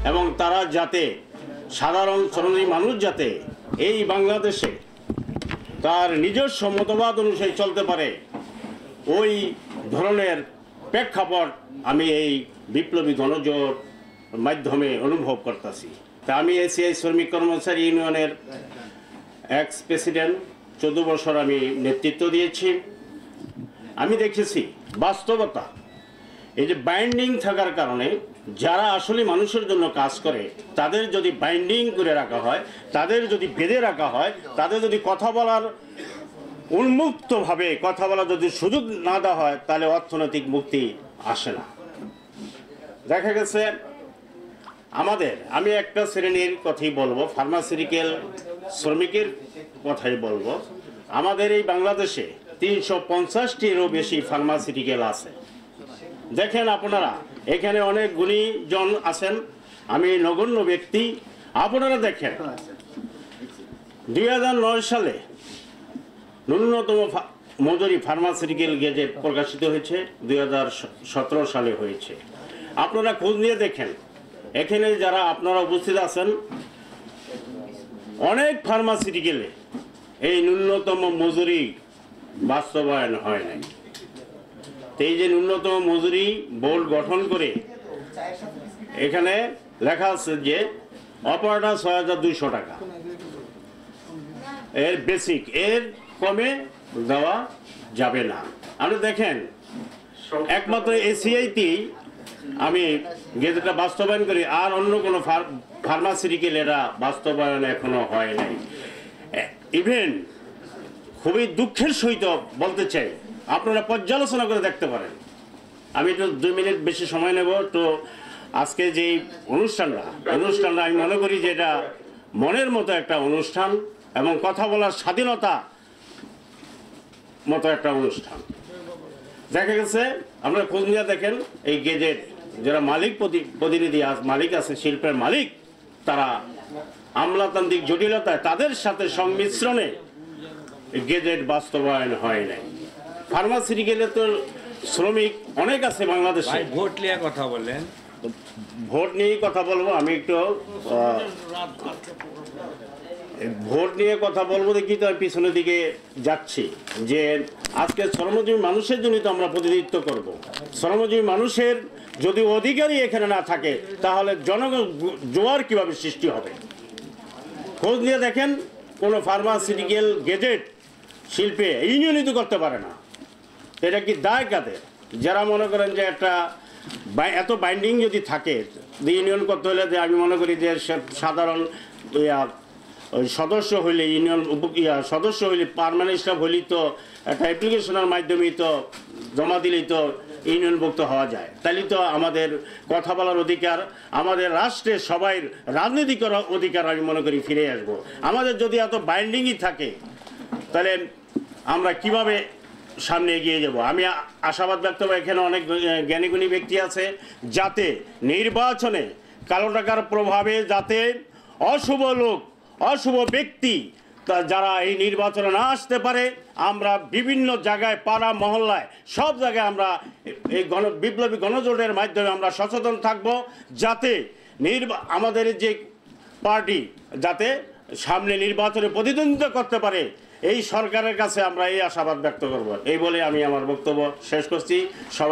এবং তারা যাতে সাধারণ শ্রমজীবী মানুষ যাতে এই বাংলাদেশে তার নিজস্ব মতবাদ অনুযায়ী চলতে পারে, ওই ধরনের প্রেক্ষাপট আমি এই বিপ্লবী গণজোট মাধ্যমে অনুভব করতেছি। তা আমি এসিআই শ্রমিক কর্মচারী ইউনিয়নের এক্স প্রেসিডেন্ট, 14 বছর আমি নেতৃত্ব দিয়েছি। আমি দেখেছি বাস্তবতা, এই যে বাইন্ডিং থাকার কারণে যারা আসলে মানুষের জন্য কাজ করে তাদের যদি বাইন্ডিং করে রাখা হয়, তাদের যদি বেঁধে রাখা হয়, তাদের যদি কথা বলার উন্মুক্তভাবে কথা বলার যদি সুযোগ না দেওয়া হয়, তাহলে অর্থনৈতিক মুক্তি আসে না। দেখা গেছে আমি একটা শ্রেণীর কথাই বলবো, ফার্মাসিউটিক্যাল শ্রমিকের কথাই বলবো। আমাদের এই বাংলাদেশে 350টিরও বেশি ফার্মাসিউটিক্যাল আছে। দেখেন আপনারা, এখানে অনেক গুণীজন আছেন, আমি নগণ্য ব্যক্তি। আপনারা দেখেন 2009 সালে ন্যূনতম মজুরি ফার্মাসিউটিক্যাল গেজেট প্রকাশিত হয়েছে, 2017 সালে হয়েছে। আপনারা খোঁজ নিয়ে দেখেন, এখানে যারা আপনারা উপস্থিত আছেন, অনেক ফার্মাসিউটিক্যালে এই ন্যূনতম মজুরি বাস্তবায়ন হয় নাই। এই যে ন্যূনতম মজুরি বোর্ড গঠন করে এখানে লেখা আছে যে অপারেটর 6200 টাকা, এর বেসিক, এর কমে দেওয়া যাবে না। আপনি দেখেন একমাত্র এসিআইতেই আমি গেজেটটা বাস্তবায়ন করি, আর অন্য কোনো ফার্মাসিউটিক্যাল এরা বাস্তবায়ন এখনো হয় নাই। ইভেন খুবই দুঃখের সহিত বলতে চাই, আপনারা পর্যালোচনা করে দেখতে পারেন। আমি একটু 2 মিনিট বেশি সময় নেব। তো আজকে যে অনুষ্ঠানটা আমি মনে করি যে এটা মনের মতো একটা অনুষ্ঠান এবং কথা বলার স্বাধীনতা মতো একটা অনুষ্ঠান। দেখা গেছে আপনারা খোঁজ নিয়ে দেখেন, এই গেজেট যারা প্রতিনিধি মালিক আছে, শিল্পের মালিক, তারা আমলাতান্ত্রিক জটিলতায় তাদের সাথে সংমিশ্রণে গেজেট বাস্তবায়ন হয় নাই। ফার্মাসিউটিক্যালে তো শ্রমিক অনেক আছে বাংলাদেশে। ভোট নিয়ে কথা বলেন। ভোট নিয়েই কথা বলবো। আমি একটু ভোট নিয়ে কথা বলবো দেখি, তো আমি পিছনের দিকে যাচ্ছি যে আজকে শ্রমজীবী মানুষের জন্য তো আমরা প্রতিনিধিত্ব করব। শ্রমজীবী মানুষের যদি অধিকারই এখানে না থাকে, তাহলে জনগণ জোয়ার কিভাবে সৃষ্টি হবে? খোঁজ নিয়ে দেখেন, কোনো ফার্মাসিউটিক্যাল গেজেট শিল্পে ইউনিয়নিত করতে পারে না। এটা কি দায় কাদের? যারা মনে করেন যে একটা এত বাইন্ডিং যদি থাকে, ইউনিয়ন করতে হলে, যে আমি মনে করি যে সাধারণ ওই সদস্য হইলে, ইউনিয়ন সদস্য হইলে, পার্মানেন্ট স্টাফ হইলেই তো একটা অ্যাপ্লিকেশনের মাধ্যমেই তো জমা দিলেই তো ইউনিয়নভুক্ত হওয়া যায়। তাহলে তো আমাদের কথা বলার অধিকার, আমাদের রাষ্ট্রে সবাই রাজনীতি করার অধিকার আমি মনে করি ফিরে আসবো। আমাদের যদি এত বাইন্ডিংই থাকে, তাহলে আমরা কিভাবে সামনে এগিয়ে যাব? আমি আশাবাদ ব্যক্ত করব, এখানে অনেক জ্ঞানীগুণী ব্যক্তি আছে, যাতে নির্বাচনে কালো টাকার প্রভাবে যাতে অশুভ লোক, অশুভ ব্যক্তি যারা এই নির্বাচনে না আসতে পারে, আমরা বিভিন্ন জায়গায়, পাড়া মহল্লায়, সব জায়গায় আমরা এই বিপ্লবী গণজোটের মাধ্যমে আমরা সচেতন থাকব, যাতে আমাদের যে পার্টি যাতে সামনে নির্বাচনে প্রতিদ্বন্দ্বিতা করতে পারে। এই সরকারের কাছে আমরা এই আশাবাদ ব্যক্ত করব। এই বলে আমি আমার বক্তব্য শেষ করছি। সবাই